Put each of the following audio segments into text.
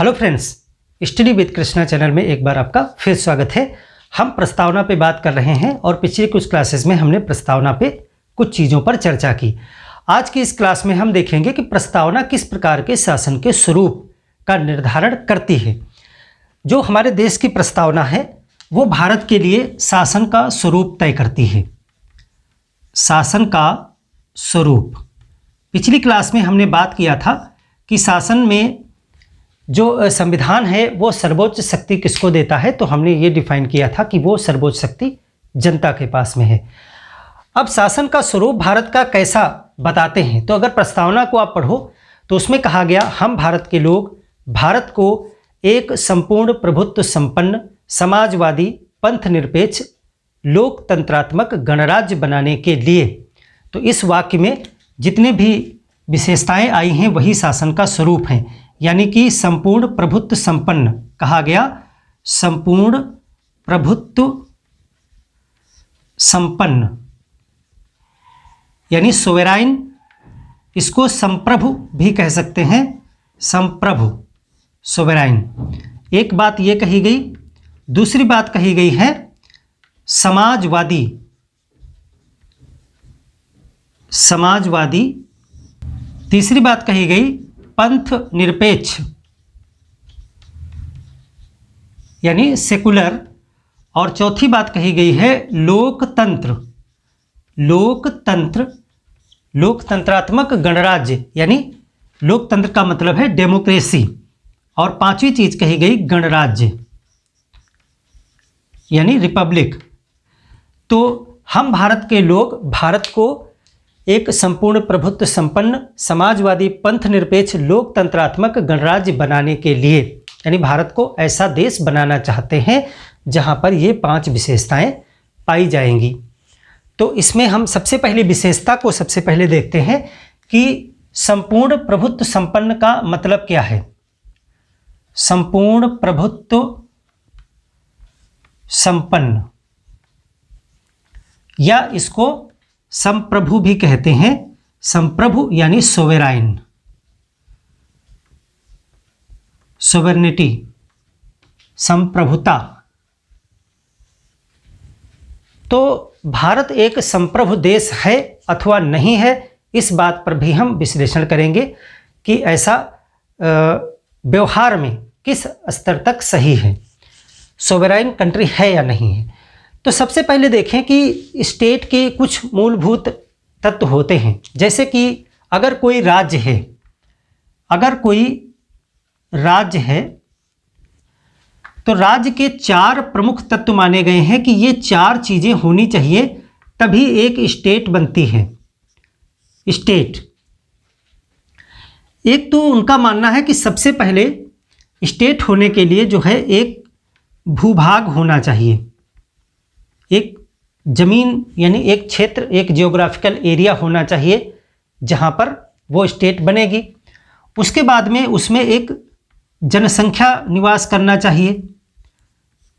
Hello friends, study with Krishna channel में एक बार आपका फिर स्वागत है। हम प्रस्तावना पे बात कर रहे हैं और पिछले कुछ क्लासेस में हमने प्रस्तावना पे कुछ चीज़ों पर चर्चा की। आज की इस क्लास में हम देखेंगे कि प्रस्तावना किस प्रकार के शासन के स्वरूप का निर्धारण करती है। जो हमारे देश की प्रस्तावना है वो भारत के लिए शासन का स्वरूप तय करती है। शासन का स्वरूप, पिछली क्लास में हमने बात किया था कि शासन में जो संविधान है वो सर्वोच्च शक्ति किसको देता है, तो हमने ये डिफाइन किया था कि वो सर्वोच्च शक्ति जनता के पास में है। अब शासन का स्वरूप भारत का कैसा बताते हैं, तो अगर प्रस्तावना को आप पढ़ो तो उसमें कहा गया, हम भारत के लोग भारत को एक संपूर्ण प्रभुत्व संपन्न समाजवादी पंथ निरपेक्ष लोकतंत्रात्मक गणराज्य बनाने के लिए, तो इस वाक्य में जितने भी विशेषताएं आई हैं वही शासन का स्वरूप हैं। यानी कि संपूर्ण प्रभुत्व संपन्न कहा गया, संपूर्ण प्रभुत्व संपन्न यानी सोवेराइन, इसको संप्रभु भी कह सकते हैं, संप्रभु सोवेराइन। एक बात ये कही गई। दूसरी बात कही गई है समाजवादी, समाजवादी। तीसरी बात कही गई पंथ निरपेक्ष यानी सेकुलर। और चौथी बात कही गई है लोकतंत्र, लोकतंत्र लोकतंत्रात्मक गणराज्य, यानी लोकतंत्र का मतलब है डेमोक्रेसी। और पांचवी चीज कही गई गणराज्य यानी रिपब्लिक। तो हम भारत के लोग भारत को एक संपूर्ण प्रभुत्व संपन्न समाजवादी पंथ निरपेक्ष लोकतंत्रात्मक गणराज्य बनाने के लिए, यानी भारत को ऐसा देश बनाना चाहते हैं जहां पर ये 5 विशेषताएं पाई जाएंगी। तो इसमें हम सबसे पहली विशेषता को सबसे पहले देखते हैं कि संपूर्ण प्रभुत्व संपन्न का मतलब क्या है। संपूर्ण प्रभुत्व संपन्न, या इसको संप्रभु भी कहते हैं। संप्रभु यानी सोवेराइन, सोवेर्निटी, संप्रभुता। तो भारत एक संप्रभु देश है अथवा नहीं है, इस बात पर भी हम विश्लेषण करेंगे कि ऐसा व्यवहार में किस स्तर तक सही है, सोवेराइन कंट्री है या नहीं है। तो सबसे पहले देखें कि स्टेट के कुछ मूलभूत तत्व होते हैं। जैसे कि अगर कोई राज्य है, अगर कोई राज्य है तो राज्य के 4 प्रमुख तत्व माने गए हैं कि ये 4 चीजें होनी चाहिए तभी एक स्टेट बनती है। स्टेट, एक तो उनका मानना है कि सबसे पहले स्टेट होने के लिए जो है एक भूभाग होना चाहिए, एक जमीन यानी एक क्षेत्र, एक जियोग्राफिकल एरिया होना चाहिए जहां पर वो स्टेट बनेगी। उसके बाद में उसमें एक जनसंख्या निवास करना चाहिए,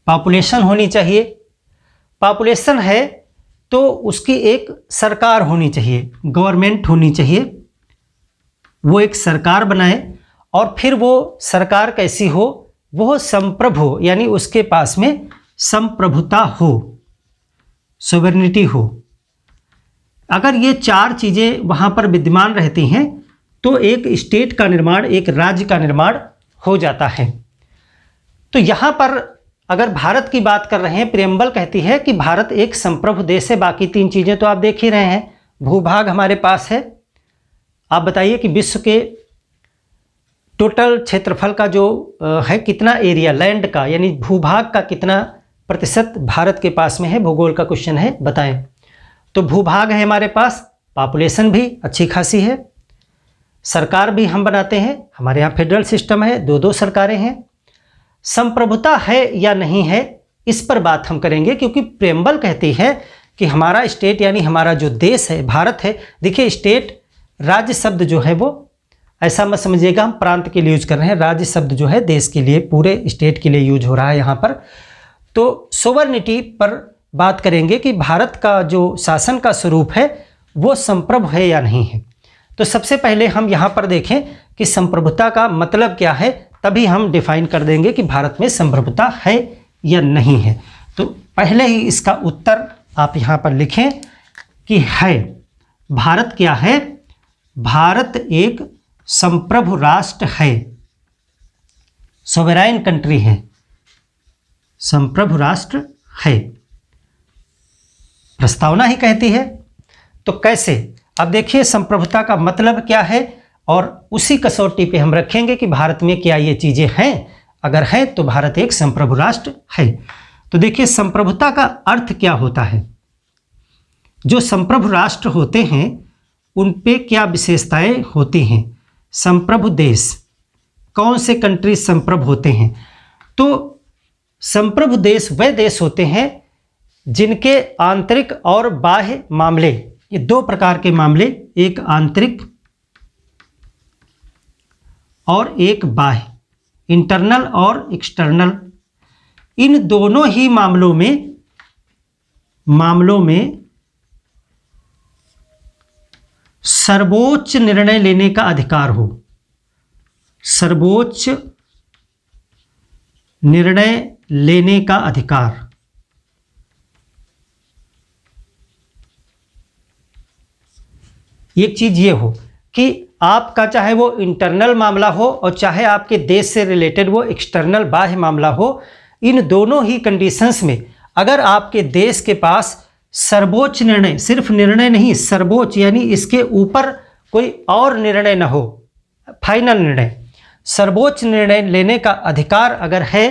पॉपुलेशन होनी चाहिए। पॉपुलेशन है तो उसकी एक सरकार होनी चाहिए, गवर्नमेंट होनी चाहिए, वो एक सरकार बनाए। और फिर वो सरकार कैसी हो, वो संप्रभु यानी उसके पास में संप्रभुता हो, सोवेर्निटी हो। अगर ये 4 चीज़ें वहाँ पर विद्यमान रहती हैं तो एक स्टेट का निर्माण, एक राज्य का निर्माण हो जाता है। तो यहाँ पर अगर भारत की बात कर रहे हैं, प्रेम्बल कहती है कि भारत एक संप्रभु देश है। बाकी 3 चीज़ें तो आप देख ही रहे हैं। भूभाग हमारे पास है। आप बताइए कि विश्व के टोटल क्षेत्रफल का जो है कितना एरिया लैंड का, यानी भूभाग का कितना प्रतिशत भारत के पास में है। भूगोल का क्वेश्चन है, बताएं। तो भूभाग है हमारे पास, पॉपुलेशन भी अच्छी खासी है, सरकार भी हम बनाते हैं, हमारे यहाँ फेडरल सिस्टम है, 2-2 सरकारें हैं। संप्रभुता है या नहीं है इस पर बात हम करेंगे, क्योंकि प्रेम्बल कहती है कि हमारा स्टेट यानी हमारा जो देश है भारत है। देखिए स्टेट, राज्य शब्द जो है वो ऐसा मत समझिएगा हम प्रांत के लिए यूज कर रहे हैं, राज्य शब्द जो है देश के लिए, पूरे स्टेट के लिए यूज हो रहा है यहाँ पर। तो सोवर्निटी पर बात करेंगे कि भारत का जो शासन का स्वरूप है वो संप्रभु है या नहीं है। तो सबसे पहले हम यहाँ पर देखें कि संप्रभुता का मतलब क्या है, तभी हम डिफाइन कर देंगे कि भारत में संप्रभुता है या नहीं है। तो पहले ही इसका उत्तर आप यहाँ पर लिखें कि है। भारत क्या है? भारत एक संप्रभु राष्ट्र है, सोवरेन कंट्री है, संप्रभु राष्ट्र है, प्रस्तावना ही कहती है। तो कैसे? अब देखिए संप्रभुता का मतलब क्या है और उसी कसौटी पे हम रखेंगे कि भारत में क्या ये चीज़ें हैं। अगर है तो भारत एक संप्रभु राष्ट्र है। तो देखिए संप्रभुता का अर्थ क्या होता है। जो संप्रभु राष्ट्र होते हैं उन पे क्या विशेषताएं होती हैं। संप्रभु देश, कौन से कंट्री संप्रभु होते हैं? तो संप्रभु देश वह देश होते हैं जिनके आंतरिक और बाह्य मामले, ये दो प्रकार के मामले, एक आंतरिक और एक बाह्य, इंटरनल और एक्सटर्नल, इन दोनों ही मामलों में सर्वोच्च निर्णय लेने का अधिकार हो, सर्वोच्च निर्णय लेने का अधिकार। एक चीज ये हो कि आपका चाहे वो इंटरनल मामला हो और चाहे आपके देश से रिलेटेड वो एक्सटर्नल बाह्य मामला हो, इन दोनों ही कंडीशंस में अगर आपके देश के पास सर्वोच्च निर्णय, सिर्फ निर्णय नहीं, सर्वोच्च यानी इसके ऊपर कोई और निर्णय न हो, फाइनल निर्णय, सर्वोच्च निर्णय लेने का अधिकार अगर है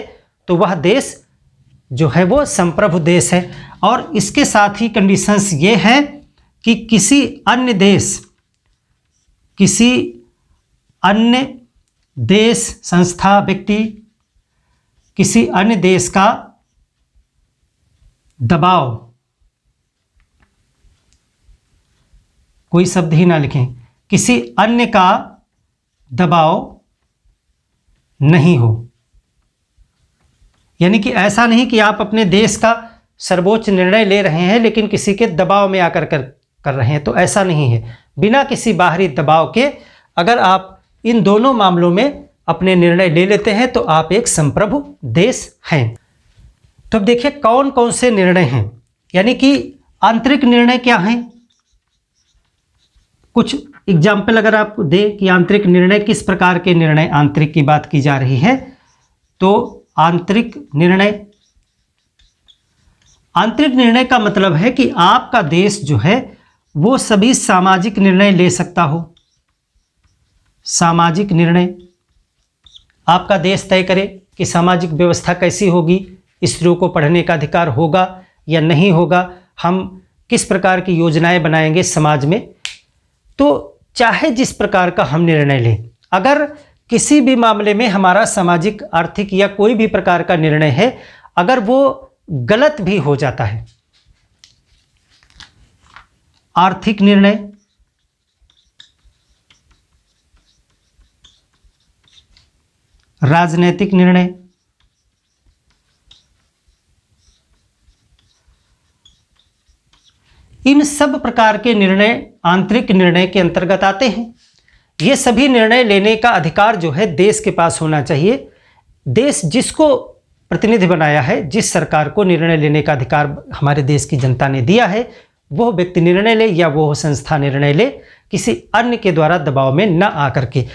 तो वह देश जो है वो संप्रभु देश है। और इसके साथ ही कंडीशंस ये है कि किसी अन्य देश, संस्था, व्यक्ति, किसी अन्य देश का दबाव, कोई शब्द ही ना लिखें, किसी अन्य का दबाव नहीं हो। यानी कि ऐसा नहीं कि आप अपने देश का सर्वोच्च निर्णय ले रहे हैं लेकिन किसी के दबाव में आकर कर रहे हैं, तो ऐसा नहीं है। बिना किसी बाहरी दबाव के अगर आप इन दोनों मामलों में अपने निर्णय ले लेते हैं तो आप एक संप्रभु देश हैं। तो अब देखिए कौन कौन से निर्णय हैं, यानी कि आंतरिक निर्णय क्या हैं। कुछ एग्जाम्पल अगर आप दें कि आंतरिक निर्णय किस प्रकार के निर्णय, आंतरिक की बात की जा रही है, तो आंतरिक निर्णय का मतलब है कि आपका देश जो है वो सभी सामाजिक निर्णय ले सकता हो। सामाजिक निर्णय आपका देश तय करे कि सामाजिक व्यवस्था कैसी होगी, स्त्रियों को पढ़ने का अधिकार होगा या नहीं होगा, हम किस प्रकार की योजनाएं बनाएंगे समाज में। तो चाहे जिस प्रकार का हम निर्णय लें, अगर किसी भी मामले में हमारा सामाजिक, आर्थिक या कोई भी प्रकार का निर्णय है, अगर वो गलत भी हो जाता है, आर्थिक निर्णय, राजनीतिक निर्णय, इन सब प्रकार के निर्णय आंतरिक निर्णय के अंतर्गत आते हैं। ये सभी निर्णय लेने का अधिकार जो है देश के पास होना चाहिए। देश जिसको प्रतिनिधि बनाया है, जिस सरकार को निर्णय लेने का अधिकार हमारे देश की जनता ने दिया है, वो व्यक्ति निर्णय ले या वो संस्था निर्णय ले, किसी अन्य के द्वारा दबाव में न आकर के।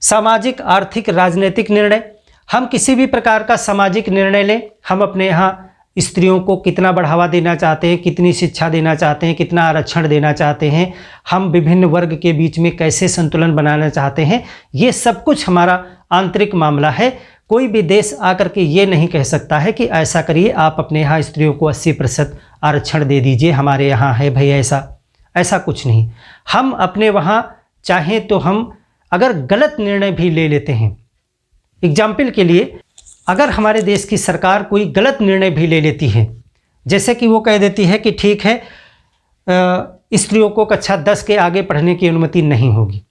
सामाजिक, आर्थिक, राजनीतिक निर्णय, हम किसी भी प्रकार का सामाजिक निर्णय लें, हम अपने यहाँ स्त्रियों को कितना बढ़ावा देना चाहते हैं, कितनी शिक्षा देना चाहते हैं, कितना आरक्षण देना चाहते हैं, हम विभिन्न वर्ग के बीच में कैसे संतुलन बनाना चाहते हैं, ये सब कुछ हमारा आंतरिक मामला है। कोई भी देश आकर के ये नहीं कह सकता है कि ऐसा करिए, आप अपने यहाँ स्त्रियों को 80% आरक्षण दे दीजिए, हमारे यहाँ है भाई ऐसा कुछ नहीं। हम अपने वहाँ चाहें तो हम अगर गलत निर्णय भी ले लेते हैं, एग्जाम्पल के लिए अगर हमारे देश की सरकार कोई गलत निर्णय भी ले लेती है, जैसे कि वो कह देती है कि ठीक है स्त्रियों को कक्षा 10 के आगे पढ़ने की अनुमति नहीं होगी,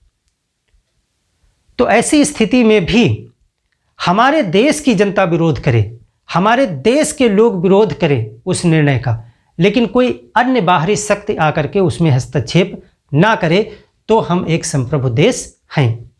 तो ऐसी स्थिति में भी हमारे देश की जनता विरोध करे, हमारे देश के लोग विरोध करें उस निर्णय का, लेकिन कोई अन्य बाहरी शक्ति आकर के उसमें हस्तक्षेप ना करे, तो हम एक संप्रभु देश हैं।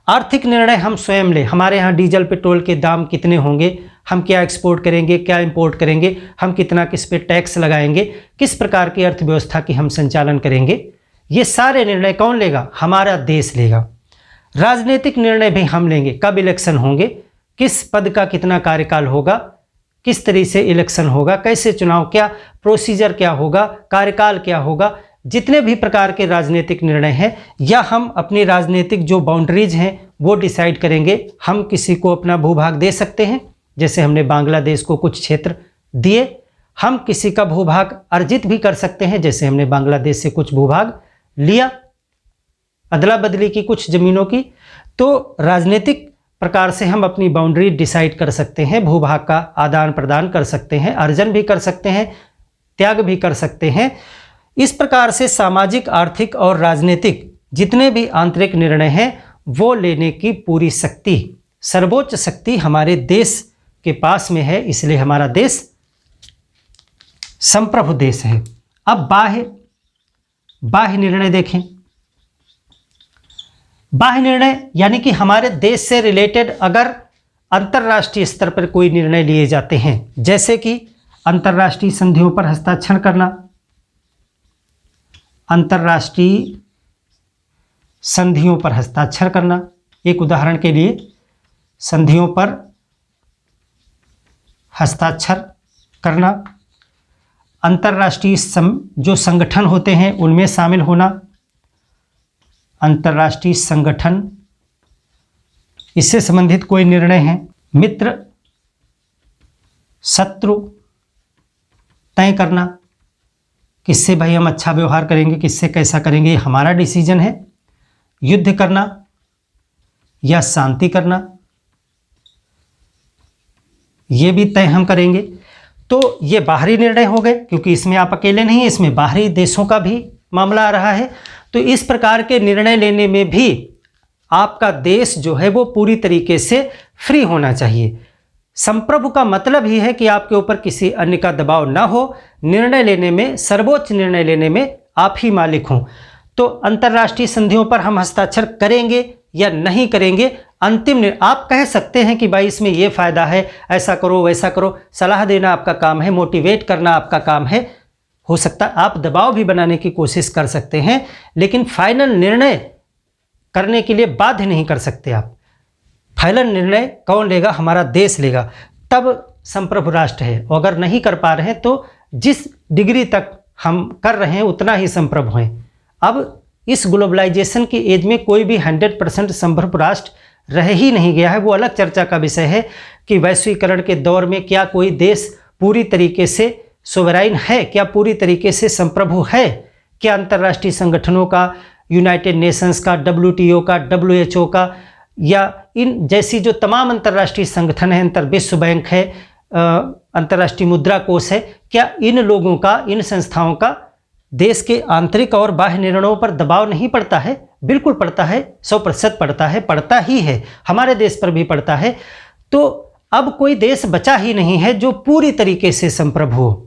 आर्थिक निर्णय हम स्वयं लें। हमारे यहाँ डीजल पेट्रोल के दाम कितने होंगे, हम क्या एक्सपोर्ट करेंगे, क्या इंपोर्ट करेंगे, हम कितना किस पे टैक्स लगाएंगे, किस प्रकार की अर्थव्यवस्था की हम संचालन करेंगे, ये सारे निर्णय कौन लेगा? हमारा देश लेगा। राजनीतिक निर्णय भी हम लेंगे। कब इलेक्शन होंगे, किस पद का कितना कार्यकाल होगा, किस तरीके से इलेक्शन होगा, कैसे चुनाव, क्या प्रोसीजर क्या होगा, कार्यकाल क्या होगा, जितने भी प्रकार के राजनीतिक निर्णय हैं, या हम अपनी राजनीतिक जो बाउंड्रीज हैं वो डिसाइड करेंगे। हम किसी को अपना भूभाग दे सकते हैं, जैसे हमने बांग्लादेश को कुछ क्षेत्र दिए। हम किसी का भूभाग अर्जित भी कर सकते हैं, जैसे हमने बांग्लादेश से कुछ भूभाग लिया, अदला बदली की कुछ ज़मीनों की। तो राजनीतिक प्रकार से हम अपनी बाउंड्री डिसाइड कर सकते हैं, भूभाग का आदान प्रदान कर सकते हैं, अर्जन भी कर सकते हैं, त्याग भी कर सकते हैं। इस प्रकार से सामाजिक, आर्थिक और राजनीतिक जितने भी आंतरिक निर्णय हैं वो लेने की पूरी शक्ति, सर्वोच्च शक्ति हमारे देश के पास में है। इसलिए हमारा देश संप्रभु देश है। अब बाह्य निर्णय देखें। बाह्य निर्णय यानी कि हमारे देश से रिलेटेड अगर अंतर्राष्ट्रीय स्तर पर कोई निर्णय लिए जाते हैं, जैसे कि अंतर्राष्ट्रीय संधियों पर हस्ताक्षर करना, अंतर्राष्ट्रीय संधियों पर हस्ताक्षर करना। एक उदाहरण के लिए संधियों पर हस्ताक्षर करना, अंतर्राष्ट्रीय जो संगठन होते हैं उनमें शामिल होना, अंतर्राष्ट्रीय संगठन, इससे संबंधित कोई निर्णय है, मित्र शत्रु तय करना, किससे भाई हम अच्छा व्यवहार करेंगे, किससे कैसा करेंगे, ये हमारा डिसीजन है। युद्ध करना या शांति करना, ये भी तय हम करेंगे। तो ये बाहरी निर्णय हो गए, क्योंकि इसमें आप अकेले नहीं, इसमें बाहरी देशों का भी मामला आ रहा है। तो इस प्रकार के निर्णय लेने में भी आपका देश जो है वो पूरी तरीके से फ्री होना चाहिए। संप्रभु का मतलब ही है कि आपके ऊपर किसी अन्य का दबाव ना हो, निर्णय लेने में, सर्वोच्च निर्णय लेने में आप ही मालिक हों। तो अंतर्राष्ट्रीय संधियों पर हम हस्ताक्षर करेंगे या नहीं करेंगे, अंतिम आप कह सकते हैं कि भाई इसमें ये फ़ायदा है, ऐसा करो वैसा करो, सलाह देना आपका काम है, मोटिवेट करना आपका काम है। हो सकता है आप दबाव भी बनाने की कोशिश कर सकते हैं, लेकिन फाइनल निर्णय करने के लिए बाध्य नहीं कर सकते आप। फाइनल निर्णय कौन लेगा? हमारा देश लेगा। तब संप्रभु राष्ट्र है। और अगर नहीं कर पा रहे हैं तो जिस डिग्री तक हम कर रहे हैं उतना ही संप्रभु हैं। अब इस ग्लोबलाइजेशन की एज में कोई भी 100% संप्रभु राष्ट्र रह ही नहीं गया है। वो अलग चर्चा का विषय है कि वैश्वीकरण के दौर में क्या कोई देश पूरी तरीके से सोवराइन है, क्या पूरी तरीके से संप्रभु है, क्या अंतर्राष्ट्रीय संगठनों का, यूनाइटेड नेशंस का, WTO का, WHO का, या इन जैसी जो तमाम अंतर्राष्ट्रीय संगठन है, विश्व बैंक है, अंतर्राष्ट्रीय मुद्रा कोष है, क्या इन लोगों का, इन संस्थाओं का देश के आंतरिक और बाह्य निर्णयों पर दबाव नहीं पड़ता है? बिल्कुल पड़ता है, 100% पड़ता है, पड़ता ही है, हमारे देश पर भी पड़ता है। तो अब कोई देश बचा ही नहीं है जो पूरी तरीके से संप्रभु हो।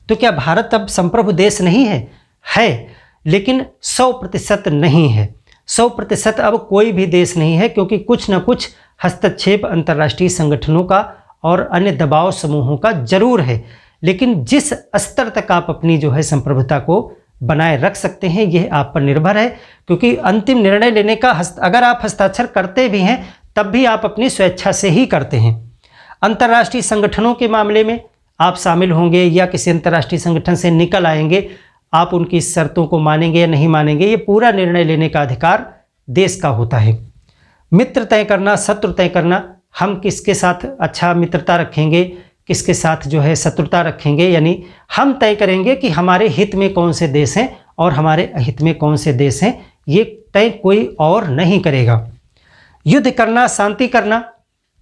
तो क्या भारत अब संप्रभु देश नहीं है? है, लेकिन 100% नहीं है। 100% अब कोई भी देश नहीं है, क्योंकि कुछ न कुछ हस्तक्षेप अंतर्राष्ट्रीय संगठनों का और अन्य दबाव समूहों का जरूर है। लेकिन जिस स्तर तक आप अपनी जो है संप्रभुता को बनाए रख सकते हैं, यह आप पर निर्भर है। क्योंकि अंतिम निर्णय लेने का अगर आप हस्ताक्षर करते भी हैं तब भी आप अपनी स्वेच्छा से ही करते हैं। अंतर्राष्ट्रीय संगठनों के मामले में आप शामिल होंगे या किसी अंतर्राष्ट्रीय संगठन से निकल आएंगे, आप उनकी शर्तों को मानेंगे या नहीं मानेंगे, ये पूरा निर्णय लेने का अधिकार देश का होता है। मित्र तय करना, शत्रु तय करना, हम किसके साथ अच्छा मित्रता रखेंगे, किसके साथ जो है शत्रुता रखेंगे, यानी हम तय करेंगे कि हमारे हित में कौन से देश हैं और हमारे अहित में कौन से देश हैं, ये तय कोई और नहीं करेगा। युद्ध करना, शांति करना,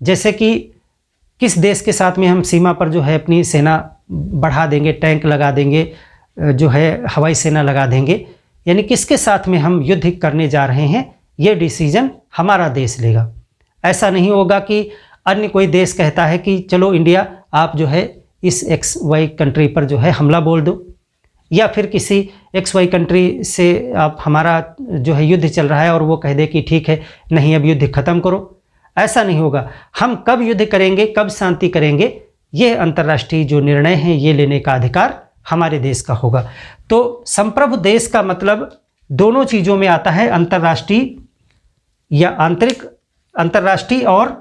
जैसे कि किस देश के साथ में हम सीमा पर जो है अपनी सेना बढ़ा देंगे, टैंक लगा देंगे, जो है हवाई सेना लगा देंगे, यानी किसके साथ में हम युद्ध करने जा रहे हैं, ये डिसीजन हमारा देश लेगा। ऐसा नहीं होगा कि अन्य कोई देश कहता है कि चलो इंडिया आप जो है इस XY कंट्री पर जो है हमला बोल दो, या फिर किसी XY कंट्री से आप हमारा जो है युद्ध चल रहा है और वो कह दे कि ठीक है नहीं अब युद्ध ख़त्म करो, ऐसा नहीं होगा। हम कब युद्ध करेंगे, कब शांति करेंगे, ये अंतर्राष्ट्रीय जो निर्णय हैं ये लेने का अधिकार हमारे देश का होगा। तो संप्रभु देश का मतलब दोनों चीज़ों में आता है, अंतर्राष्ट्रीय या आंतरिक, अंतर्राष्ट्रीय और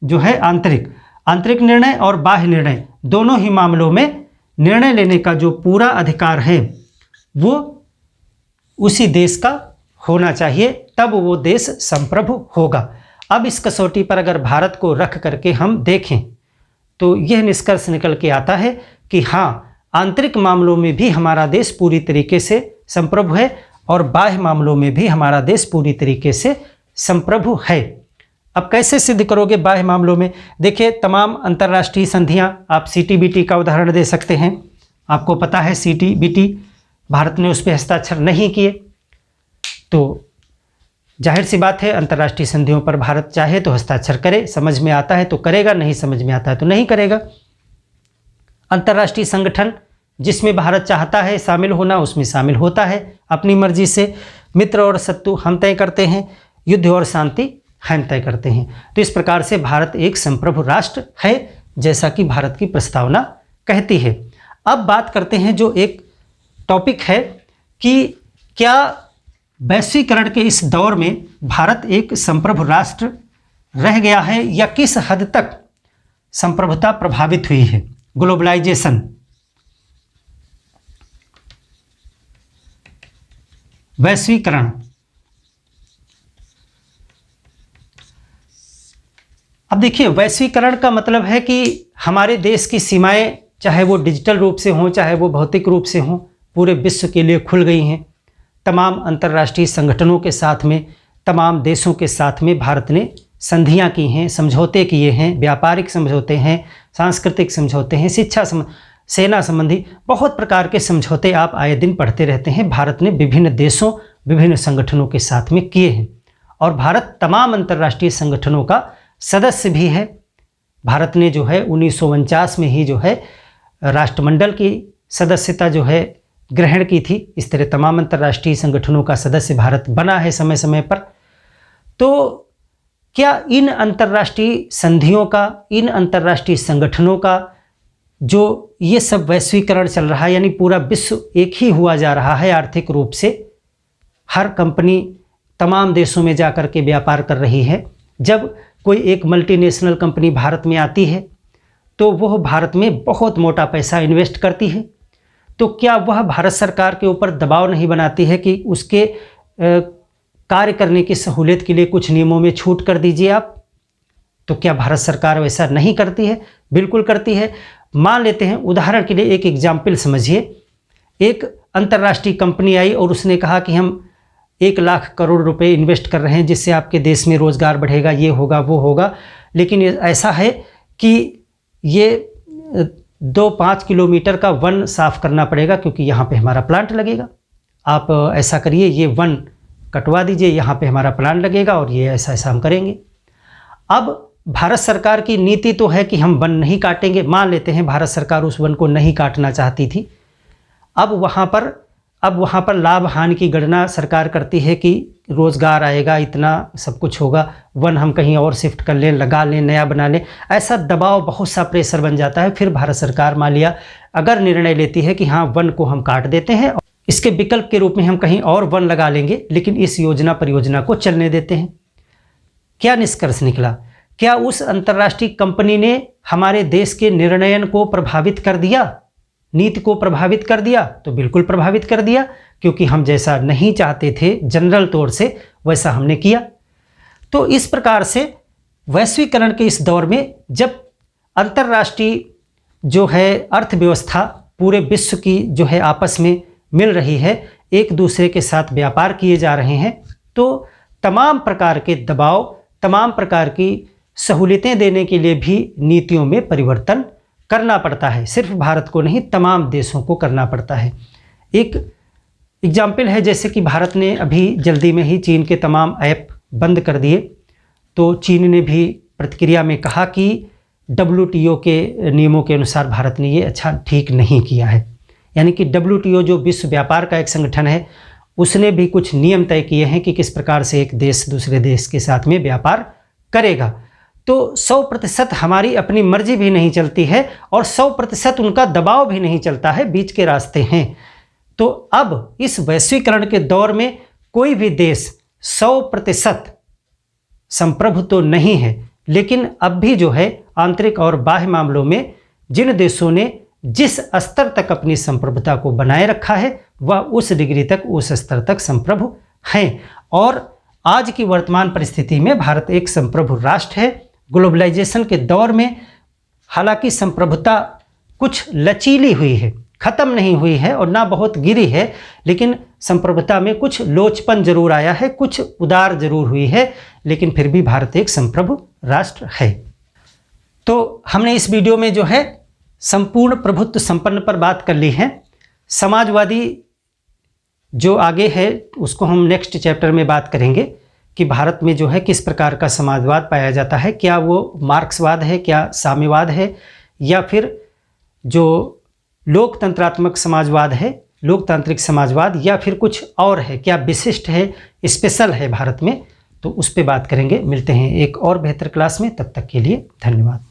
जो है आंतरिक निर्णय और बाह्य निर्णय, दोनों ही मामलों में निर्णय लेने का जो पूरा अधिकार है वो उसी देश का होना चाहिए, तब वो देश संप्रभु होगा। अब इस कसौटी पर अगर भारत को रख करके हम देखें तो यह निष्कर्ष निकल के आता है कि हाँ, आंतरिक मामलों में भी हमारा देश पूरी तरीके से संप्रभु है और बाह्य मामलों में भी हमारा देश पूरी तरीके से संप्रभु है। अब कैसे सिद्ध करोगे बाह्य मामलों में? देखिए, तमाम अंतर्राष्ट्रीय संधियां, आप CTBT का उदाहरण दे सकते हैं। आपको पता है CTBT, भारत ने उस पर हस्ताक्षर नहीं किए, तो जाहिर सी बात है अंतर्राष्ट्रीय संधियों पर भारत चाहे तो हस्ताक्षर करे, समझ में आता है तो करेगा, नहीं समझ में आता है तो नहीं करेगा। अंतर्राष्ट्रीय संगठन जिसमें भारत चाहता है शामिल होना उसमें शामिल होता है अपनी मर्जी से। मित्र और शत्रु हम तय करते हैं, युद्ध और शांति हम तय करते हैं। तो इस प्रकार से भारत एक संप्रभु राष्ट्र है, जैसा कि भारत की प्रस्तावना कहती है। अब बात करते हैं जो एक टॉपिक है कि क्या वैश्वीकरण के इस दौर में भारत एक संप्रभु राष्ट्र रह गया है या किस हद तक संप्रभुता प्रभावित हुई है। ग्लोबलाइजेशन, वैश्वीकरण, अब देखिए वैश्वीकरण का मतलब है कि हमारे देश की सीमाएं चाहे वो डिजिटल रूप से हों चाहे वो भौतिक रूप से हों पूरे विश्व के लिए खुल गई हैं। तमाम अंतर्राष्ट्रीय संगठनों के साथ में, तमाम देशों के साथ में भारत ने संधियां की हैं, समझौते किए हैं, व्यापारिक समझौते हैं, सांस्कृतिक समझौते हैं, शिक्षा सेना संबंधी बहुत प्रकार के समझौते आप आए दिन पढ़ते रहते हैं। भारत ने विभिन्न देशों, विभिन्न संगठनों के साथ में किए हैं और भारत तमाम अंतर्राष्ट्रीय संगठनों का सदस्य भी है। भारत ने जो है 1949 में ही जो है राष्ट्रमंडल की सदस्यता जो है ग्रहण की थी। इस तरह तमाम अंतर्राष्ट्रीय संगठनों का सदस्य भारत बना है समय समय पर। तो क्या इन अंतर्राष्ट्रीय संधियों का, इन अंतर्राष्ट्रीय संगठनों का जो ये सब वैश्वीकरण चल रहा है, यानी पूरा विश्व एक ही हुआ जा रहा है आर्थिक रूप से, हर कंपनी तमाम देशों में जाकर के व्यापार कर रही है। जब कोई एक मल्टीनेशनल कंपनी भारत में आती है तो वह भारत में बहुत मोटा पैसा इन्वेस्ट करती है, तो क्या वह भारत सरकार के ऊपर दबाव नहीं बनाती है कि उसके कार्य करने की सहूलियत के लिए कुछ नियमों में छूट कर दीजिए आप? तो क्या भारत सरकार वैसा नहीं करती है? बिल्कुल करती है। मान लेते हैं उदाहरण के लिए एक एग्जाम्पल समझिए। एक अंतर्राष्ट्रीय कंपनी आई और उसने कहा कि हम 1 लाख करोड़ रुपए इन्वेस्ट कर रहे हैं जिससे आपके देश में रोज़गार बढ़ेगा, ये होगा वो होगा। लेकिन ऐसा है कि ये 2-5 किलोमीटर का वन साफ करना पड़ेगा क्योंकि यहाँ पे हमारा प्लांट लगेगा। आप ऐसा करिए, ये वन कटवा दीजिए, यहाँ पे हमारा प्लांट लगेगा और ये ऐसा ऐसा हम करेंगे। अब भारत सरकार की नीति तो है कि हम वन नहीं काटेंगे। मान लेते हैं भारत सरकार उस वन को नहीं काटना चाहती थी। अब वहाँ पर लाभ हानि की गणना सरकार करती है कि रोज़गार आएगा, इतना सब कुछ होगा, वन हम कहीं और शिफ्ट कर लें, लगा लें, नया बना लें। ऐसा दबाव, बहुत सा प्रेशर बन जाता है। फिर भारत सरकार मान लिया अगर निर्णय लेती है कि हाँ वन को हम काट देते हैं, इसके विकल्प के रूप में हम कहीं और वन लगा लेंगे, लेकिन इस परियोजना को चलने देते हैं। क्या निष्कर्ष निकला? क्या उस अंतर्राष्ट्रीय कंपनी ने हमारे देश के निर्णयन को प्रभावित कर दिया, नीति को प्रभावित कर दिया? तो बिल्कुल प्रभावित कर दिया, क्योंकि हम जैसा नहीं चाहते थे जनरल तौर से वैसा हमने किया। तो इस प्रकार से वैश्वीकरण के इस दौर में जब अंतर्राष्ट्रीय जो है अर्थव्यवस्था पूरे विश्व की जो है आपस में मिल रही है, एक दूसरे के साथ व्यापार किए जा रहे हैं, तो तमाम प्रकार के दबाव, तमाम प्रकार की सहूलियतें देने के लिए भी नीतियों में परिवर्तन करना पड़ता है। सिर्फ भारत को नहीं, तमाम देशों को करना पड़ता है। एक एग्जाम्पल है, जैसे कि भारत ने अभी जल्दी में ही चीन के तमाम ऐप बंद कर दिए, तो चीन ने भी प्रतिक्रिया में कहा कि WTO के नियमों के अनुसार भारत ने ये अच्छा ठीक नहीं किया है। यानी कि WTO जो विश्व व्यापार का एक संगठन है, उसने भी कुछ नियम तय किए हैं कि किस प्रकार से एक देश दूसरे देश के साथ में व्यापार करेगा। तो 100% हमारी अपनी मर्जी भी नहीं चलती है और 100% उनका दबाव भी नहीं चलता है, बीच के रास्ते हैं। तो अब इस वैश्वीकरण के दौर में कोई भी देश 100% संप्रभु तो नहीं है, लेकिन अब भी जो है आंतरिक और बाह्य मामलों में जिन देशों ने जिस स्तर तक अपनी संप्रभुता को बनाए रखा है वह उस डिग्री तक, उस स्तर तक संप्रभु हैं। और आज की वर्तमान परिस्थिति में भारत एक संप्रभु राष्ट्र है। ग्लोबलाइजेशन के दौर में हालांकि संप्रभुता कुछ लचीली हुई है, ख़त्म नहीं हुई है और ना बहुत गिरी है, लेकिन संप्रभुता में कुछ लोचपन जरूर आया है, कुछ उदार जरूर हुई है, लेकिन फिर भी भारत एक संप्रभु राष्ट्र है। तो हमने इस वीडियो में जो है संपूर्ण प्रभुत्व संपन्न पर बात कर ली है। समाजवादी जो आगे है उसको हम नेक्स्ट चैप्टर में बात करेंगे कि भारत में जो है किस प्रकार का समाजवाद पाया जाता है, क्या वो मार्क्सवाद है, क्या साम्यवाद है, या फिर जो लोकतंत्रात्मक समाजवाद है, लोकतांत्रिक समाजवाद, या फिर कुछ और है, क्या विशिष्ट है, स्पेशल है भारत में। तो उस पर बात करेंगे। मिलते हैं एक और बेहतर क्लास में, तब तक के लिए धन्यवाद।